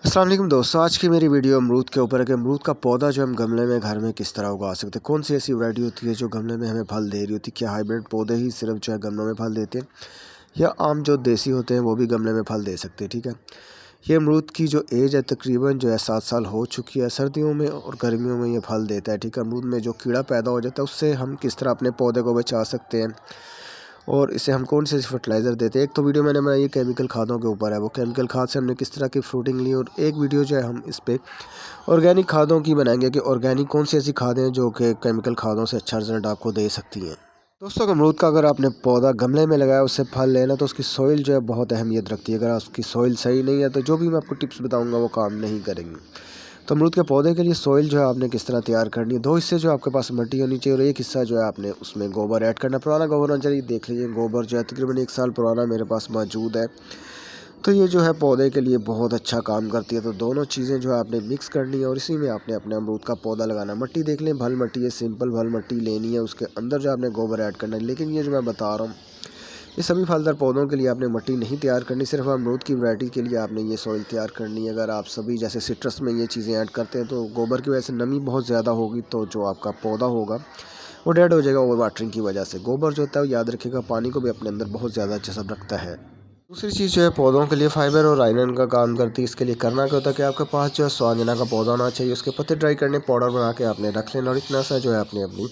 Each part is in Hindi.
अस्सलाम वालेकुम दोस्तों, आज की मेरी वीडियो अमरूद के ऊपर है कि अमरूद का पौधा जो हम गमले में घर में किस तरह उगा सकते हैं। कौन सी ऐसी वैरायटी होती है जो गमले में हमें फल दे रही होती है। क्या हाइब्रिड पौधे ही सिर्फ जो है गमलों में फल देते हैं, या आम जो देसी होते हैं वो भी गमले में फल दे सकते हैं। ठीक है, ये अमरूद की जो एज है तकरीबन जो है 7 साल हो चुकी है। सर्दियों में और गर्मियों में ये फल देता है। ठीक है, अमरूद में जो कीड़ा पैदा हो जाता है उससे हम किस तरह अपने पौधे को बचा सकते हैं और इसे हम कौन से फर्टिलाइज़र देते हैं। एक तो वीडियो मैंने बनाई है केमिकल खादों के ऊपर है, वो केमिकल खाद से हमने किस तरह की फ्रूटिंग ली, और एक वीडियो जो है हम इस पर ऑर्गेनिक खादों की बनाएंगे कि ऑर्गेनिक कौन सी ऐसी खादें हैं जो कि केमिकल खादों से अच्छा रिजल्ट आपको दे सकती हैं। दोस्तों, अमरूद का अगर आपने पौधा गमले में लगाया उससे फल लेना तो उसकी सॉइल जो है बहुत अहमियत रखती है। अगर उसकी सॉइल सही नहीं है तो जो भी मैं आपको टिप्स बताऊंगा वो काम नहीं करेंगे। तो अमरूद के पौधे के लिए सॉइल जो है आपने किस तरह तैयार करनी है, 2 हिस्से जो आपके पास मिट्टी होनी चाहिए और एक हिस्सा जो है आपने उसमें गोबर ऐड करना। पुराना गोबर होना चाहिए, देख लीजिए गोबर जो है तकरीबन 1 साल पुराना मेरे पास मौजूद है। तो ये जो है पौधे के लिए बहुत अच्छा काम करती है। तो दोनों चीज़ें जो है आपने मिक्स करनी है और इसी में आपने अपने अमरूद का पौधा लगाना। मिट्टी देख लें, भल मिट्टी है, सिंपल भल मिट्टी लेनी है, उसके अंदर जो आपने गोबर ऐड करना है। लेकिन ये जो मैं बता रहा हूँ ये सभी फलदार पौधों के लिए आपने मिट्टी नहीं तैयार करनी, सिर्फ अमरूद की वैरायटी के लिए आपने ये सॉइल तैयार करनी है। अगर आप सभी जैसे सिट्रस में ये चीज़ें ऐड करते हैं तो गोबर की वजह से नमी बहुत ज़्यादा होगी, तो जो आपका पौधा होगा वो डेड हो जाएगा ओवर वाटरिंग की वजह से। गोबर जो होता है वो याद रखिएगा पानी को भी अपने अंदर बहुत ज़्यादा जज़ब रखता है। दूसरी चीज़ जो है पौधों के लिए फाइबर और आयरन का काम करती है। इसके लिए करना क्या होता है कि आपके पास जो है स्वांजना का पौधा होना चाहिए, उसके पत्ते ड्राई करने पाउडर बना के आपने रख लेना और इतना सा जो है आपने अपनी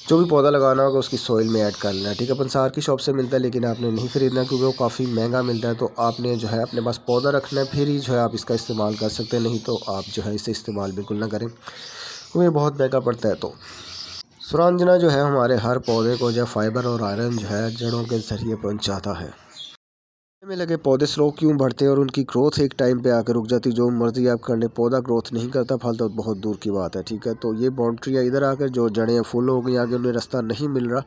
जो भी पौधा लगाना होगा उसकी सॉइल में ऐड कर लेना है। ठीक है, पंसार की शॉप से मिलता है लेकिन आपने नहीं ख़रीदना क्योंकि वो काफ़ी महंगा मिलता है। तो आपने जो है अपने पास पौधा रखना है, फिर ही जो है आप इसका इस्तेमाल कर सकते हैं, नहीं तो आप जो है इसे इस्तेमाल बिल्कुल ना करें क्योंकि ये बहुत महंगा पड़ता है। तो सुरांजना जो है हमारे हर पौधे को जो फाइबर और आयरन जो है जड़ों के ज़रिए पहुँचाता है। में लगे पौधे स्लो क्यों बढ़ते हैं और उनकी ग्रोथ एक टाइम पे आकर रुक जाती है। जो मर्जी आप कर ले, पौधा ग्रोथ नहीं करता, फल तो बहुत दूर की बात है। ठीक है, तो ये बाउंड्री है, इधर आकर जो जड़ें फुल हो गई, आगे उन्हें रास्ता नहीं मिल रहा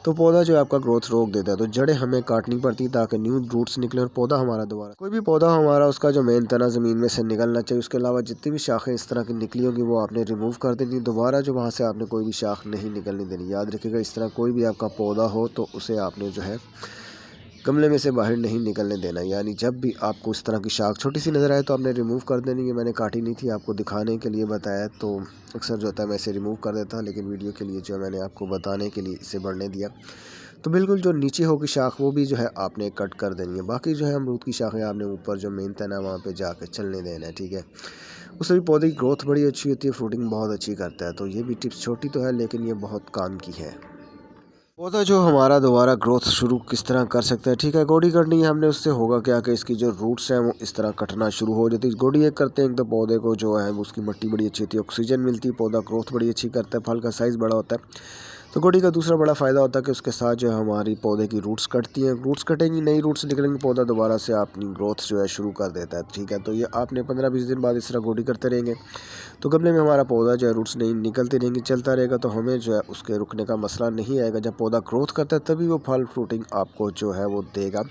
तो पौधा जो है आपका ग्रोथ रोक देता है। तो जड़ें हमें काटनी पड़ती ताकि न्यू रूट्स निकले और पौधा हमारा दोबारा, कोई भी पौधा हमारा उसका जो मेन तना ज़मीन में से निकलना चाहिए। उसके अलावा जितनी भी शाखें इस तरह की निकली होगी वो आपने रिमूव कर देनी, दोबारा जो वहाँ से आपने कोई भी शाख नहीं निकलनी देनी। याद रखिएगा, इस तरह कोई भी आपका पौधा हो तो उसे आपने जो है गमले में से बाहर नहीं निकलने देना। यानी जब भी आपको इस तरह की शाख छोटी सी नज़र आए तो आपने रिमूव कर देनी है। मैंने काटी नहीं थी, आपको दिखाने के लिए बताया, तो अक्सर जो होता है मैं इसे रिमूव कर देता, लेकिन वीडियो के लिए जो है मैंने आपको बताने के लिए इसे बढ़ने दिया। तो बिल्कुल जो नीचे होगी शाख वो भी जो है आपने कट कर देनी है। बाकी जो है अमरूद की शाखें आपने ऊपर जो मेन तना है वहाँ पे जाके चलने देना है। ठीक है, उससे भी पौधे की ग्रोथ बड़ी अच्छी होती है, फ्रूटिंग बहुत अच्छी करता है। तो ये भी टिप्स छोटी तो है लेकिन ये बहुत काम की है। पौधा जो हमारा दोबारा ग्रोथ शुरू किस तरह कर सकता है। ठीक है, गोडी करनी है हमने, उससे होगा क्या कि इसकी जो रूट्स हैं वो इस तरह कटना शुरू हो जाती है। गोडी एक करते हैं तो पौधे को जो है उसकी मिट्टी बड़ी अच्छी होती है, ऑक्सीजन मिलती है, पौधा ग्रोथ बड़ी अच्छी करता है, फल का साइज़ बड़ा होता है। तो गोडी का दूसरा बड़ा फ़ायदा होता है कि उसके साथ जो है हमारी पौधे की रूट्स कटती हैं, रूट्स कटेंगी, नई रूट्स निकलेंगी, पौधा दोबारा से अपनी ग्रोथ जो है शुरू कर देता है। ठीक है, तो ये आपने 15-20 दिन बाद इस तरह गोडी करते रहेंगे तो गमले में हमारा पौधा जो है रूट्स नहीं निकलती रहेंगी, चलता रहेगा, तो हमें जो है उसके रुकने का मसला नहीं आएगा। जब पौधा ग्रोथ करता है तभी वो फल फ्रूटिंग आपको जो है वो देगा,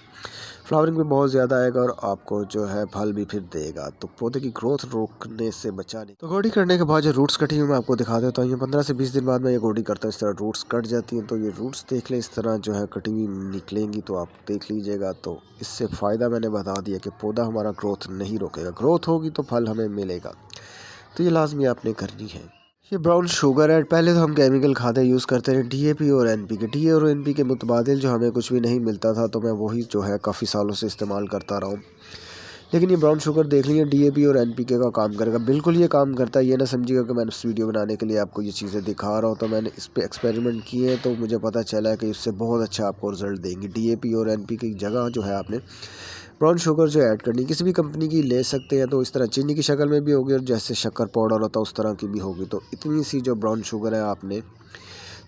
फ्लावरिंग भी बहुत ज़्यादा आएगा और आपको जो है फल भी फिर देगा। तो पौधे की ग्रोथ रोकने से बचाने, तो गोडी करने के बाद जो रूट्स कटी हुई मैं आपको दिखा देता हूँ। ये 15 से 20 दिन बाद मैं ये गोडी करता हूँ, इस तरह रूट्स कट जाती हैं। तो ये रूट्स देख लें, इस तरह जो है कटी हुई निकलेंगी तो आप देख लीजिएगा। तो इससे फ़ायदा मैंने बता दिया कि पौधा हमारा ग्रोथ नहीं रोकेगा, ग्रोथ होगी तो फल हमें मिलेगा। तो ये लाजमी आपने करनी है। ये ब्राउन शुगर है, पहले तो हम केमिकल खादें यूज़ करते रहे, डीएपी और एनपीके। डी और एनपी के मुतबादिल जो हमें कुछ भी नहीं मिलता था तो मैं वही जो है काफ़ी सालों से इस्तेमाल करता रहा हूँ। लेकिन ये ब्राउन शुगर देख लीजिए डीएपी और एनपीके का काम करेगा, बिल्कुल ये काम करता है। ये ना समझिएगा कि मैंने इस वीडियो बनाने के लिए आपको ये चीज़ें दिखा रहा हूँ। तो मैंने इस पर एक्सपेरिमेंट किए तो मुझे पता चला है कि इससे बहुत अच्छा आपको रिजल्ट देंगे। डीएपी और एनपीके की जगह जो है आपने ब्राउन शुगर जो ऐड करनी, किसी भी कंपनी की ले सकते हैं। तो इस तरह चीनी की शक्ल में भी होगी और जैसे शक्कर पाउडर होता है उस तरह की भी होगी। तो इतनी सी जो ब्राउन शुगर है आपने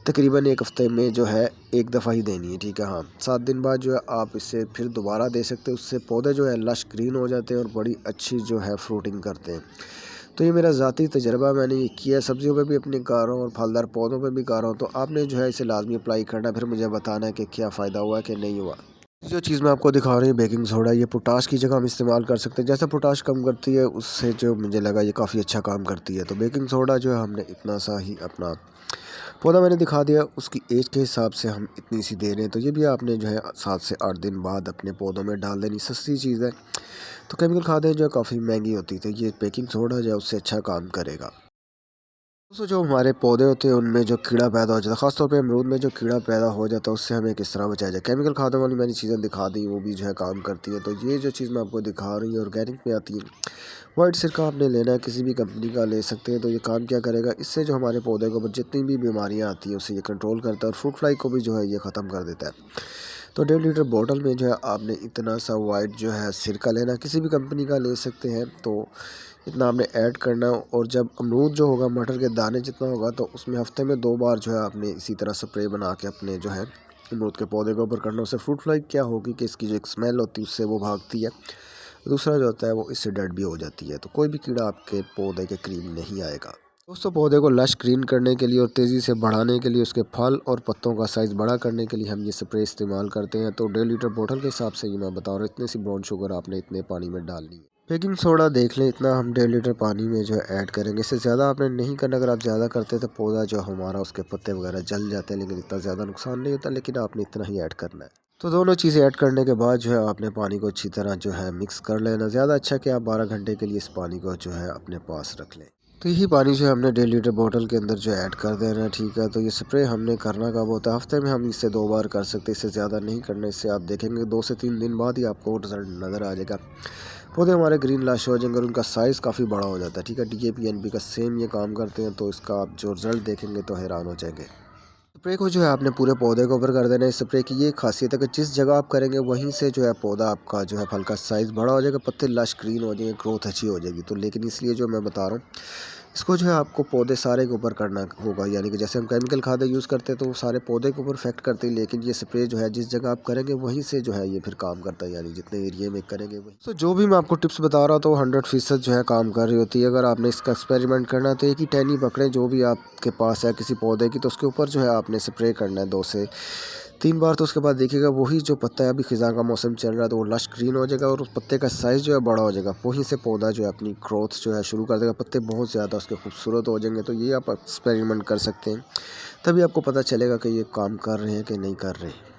तकरीबन 1 हफ़्ते में जो है एक दफ़ा ही देनी है। ठीक है, हाँ 7 दिन बाद जो है आप इसे फिर दोबारा दे सकते हैं। उससे पौधे जो है लश ग्रीन हो जाते हैं और बड़ी अच्छी जो है फ्रूटिंग करते हैं। तो ये मेरा ज़ाती तजर्बा, मैंने ये किया, सब्जियों पे भी अपने कर रहा हूँ और फलदार पौधों पे भी कर रहा हूँ। तो आपने जो है इसे लाजमी अप्लाई करना, फिर मुझे बताना है कि क्या फ़ायदा हुआ कि नहीं हुआ। जो चीज़ मैं आपको दिखा रही हूँ बेकिंग सोडा, ये पोटाश की जगह हम इस्तेमाल कर सकते हैं। जैसे पोटाश कम करती है उससे जो मुझे लगा ये काफ़ी अच्छा काम करती है। तो बेकिंग सोडा जो है हमने इतना सा ही अपना पौधा मैंने दिखा दिया, उसकी एज के हिसाब से हम इतनी सी दे रहे हैं। तो ये भी आपने जो है 7 से 8 दिन बाद अपने पौधों में डाल देनी, सस्ती चीज़ है। तो केमिकल खादें जो है काफ़ी महंगी होती है, तो ये बेकिंग सोडा जो है उससे अच्छा काम करेगा। दोस्तों जो हमारे पौधे होते हैं उनमें जो कीड़ा पैदा हो जाता है, ख़ासतौर पे अमरूद में जो कीड़ा पैदा हो जाता है उससे हमें किस तरह बचाया जाए। केमिकल खादों वाली मैंने चीज़ें दिखा दी, वो भी जो है काम करती है। तो ये जो चीज़ मैं आपको दिखा रही हूँ ऑर्गेनिक में आती है, वाइट सिरका आपने लेना है, किसी भी कंपनी का ले सकते हैं। तो ये काम क्या करेगा, इससे जो हमारे पौधे के ऊपर जितनी भी बीमारियाँ आती हैं उसे ये कंट्रोल करता है और फ्रूट फ्लाई को भी जो है ये ख़त्म कर देता है। तो 1.5 लीटर बॉटल में जो है आपने इतना सा वाइट जो है सिरका लेना, किसी भी कंपनी का ले सकते हैं। तो इतना आपने ऐड करना है और जब अमरूद जो होगा मटर के दाने जितना होगा तो उसमें हफ्ते में 2 बार जो है आपने इसी तरह स्प्रे बना के अपने जो है अमरूद के पौधे के ऊपर करना। उससे फ्रूट फ्लाई क्या होगी कि इसकी जो एक स्मेल होती है उससे वो भागती है। दूसरा जो होता है वो इससे डेड भी हो जाती है, तो कोई भी कीड़ा आपके पौधे के करीब नहीं आएगा। दोस्तों पौधे को लश ग्रीन करने के लिए और तेज़ी से बढ़ाने के लिए, उसके फल और पत्तों का साइज़ बड़ा करने के लिए हम ये स्प्रे इस्तेमाल करते हैं। तो 1.5 लीटर बोतल के हिसाब से ये मैं बता रहा हूँ, इतनी सी ब्राउन शुगर आपने इतने पानी में डालनी है। बेकिंग सोडा देख लें, इतना हम 1.5 लीटर पानी में जो है ऐड करेंगे, इससे ज़्यादा आपने नहीं करना। अगर आप ज़्यादा करते तो पौधा जो हमारा उसके पत्ते वगैरह जल जाते हैं, लेकिन इतना ज़्यादा नुकसान नहीं होता, लेकिन आपने इतना ही ऐड करना है। तो दोनों चीज़ें ऐड करने के बाद जो है आपने पानी को अच्छी तरह जो है मिक्स कर लेना। ज़्यादा अच्छा कि आप 12 घंटे के लिए इस पानी को जो है अपने पास रख लें। तो यही पानी जो है हमने 1.5 लीटर बोतल के अंदर जो ऐड कर देना है, ठीक है। तो ये स्प्रे हमने करना कब होता है, हफ्ते में हम इससे 2 बार कर सकते हैं, इससे ज़्यादा नहीं करना। इससे आप देखेंगे 2 से 3 दिन बाद ही आपको रिजल्ट नज़र आ जाएगा। पौधे हमारे ग्रीन लश हो जाएंगे और उनका साइज़ काफ़ी बड़ा हो जाता है, ठीक है। DAP NP का सेम ये काम करते हैं, तो इसका आप जो रिज़ल्ट देखेंगे तो हैरान हो जाएंगे। स्प्रे को जो है आपने पूरे पौधे के ऊपर कर देना है। स्प्रे की ये खासियत है कि जिस जगह आप करेंगे वहीं से जो है पौधा आपका जो है फल का साइज़ बड़ा हो जाएगा, पत्ते लश ग्रीन हो जाएंगे, ग्रोथ अच्छी हो जाएगी। तो लेकिन इसलिए जो मैं बता रहा हूँ, इसको जो है आपको पौधे सारे के ऊपर करना होगा। यानी कि जैसे हम केमिकल खादें यूज़ करते हैं तो वो सारे पौधे के ऊपर इफेक्ट करते हैं, लेकिन ये स्प्रे जो है जिस जगह आप करेंगे वहीं से जो है ये फिर काम करता है, यानी जितने एरिया में करेंगे वही। तो जो भी मैं आपको टिप्स बता रहा था वो 100% जो है काम कर रही होती है। अगर आपने इसका एक्सपेरिमेंट करना है तो एक ही टहनी पकड़ें जो भी आपके पास है किसी पौधे की, तो उसके ऊपर जो है आपने स्प्रे करना है 2 से 3 बार। तो उसके बाद देखिएगा वही जो पत्ता है, अभी खिज़ां का मौसम चल रहा है तो वो लश ग्रीन हो जाएगा और उस पत्ते का साइज़ जो है बड़ा हो जाएगा। वहीं से पौधा जो है अपनी ग्रोथ जो है शुरू कर देगा, पत्ते बहुत ज़्यादा उसके खूबसूरत हो जाएंगे। तो ये आप एक्सपेरिमेंट कर सकते हैं, तभी आपको पता चलेगा कि ये काम कर रहे हैं कि नहीं कर रहे हैं।